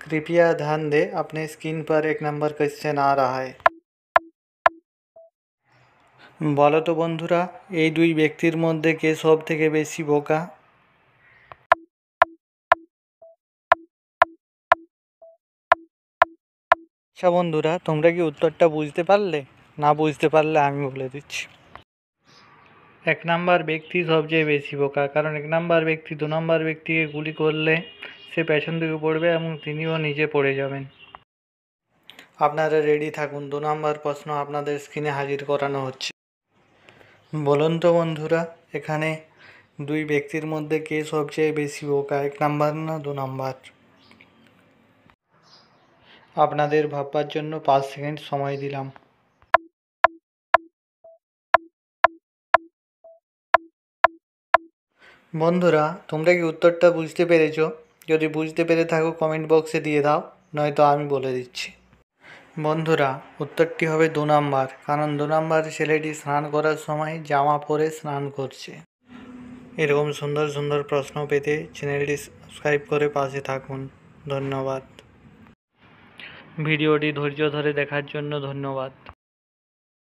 कृपया ध्यान दें, अपने स्क्रीन पर एक नंबर क्वेश्चन आ रहा है। বলো তো বন্ধুরা, এই দুই ব্যক্তির মধ্যে কে সবথেকে বেশি বোকা? আচ্ছা বন্ধুরা, তোমরা কি উত্তরটা বুঝতে পারলে? না বুঝতে পারলে আমি বলে দিচ্ছি। এক নাম্বার ব্যক্তি সবচেয়ে বেশি বোকা, কারণ এক নাম্বার ব্যক্তি দু নম্বর ব্যক্তিকে গুলি করলে সে পেছন দিকে পড়বে এবং তিনিও নিচে পড়ে যাবেন। আপনারা রেডি থাকুন, 2 নম্বর প্রশ্ন আপনাদের স্ক্রিনে হাজির করানো হচ্ছে। বলুন তো বন্ধুরা, এখানে দুই ব্যক্তির মধ্যে কে সবচেয়ে বেশি বোকা, 1 নাম্বার না 2 নাম্বার? আপনাদের ভাববার জন্য 5 সেকেন্ড সময় দিলাম। বন্ধুরা, তোমরা কি উত্তরটা বুঝতে পেরেছো? যদি বুঝতে পেরে থাকো কমেন্ট বক্সে দিয়ে দাও, নয়তো আমি বলে দিচ্ছি। বন্ধুরা, উত্তরটি হবে 2 নাম্বার, কারণ 2 নাম্বার ছেলেটি স্নান করার সময় জামা পরে স্নান করছে। এরকম সুন্দর সুন্দর প্রশ্ন পেতে চ্যানেলটি সাবস্ক্রাইব করে পাশে থাকুন। ধন্যবাদ। ভিডিওটি ধৈর্য ধরে দেখার জন্য ধন্যবাদ।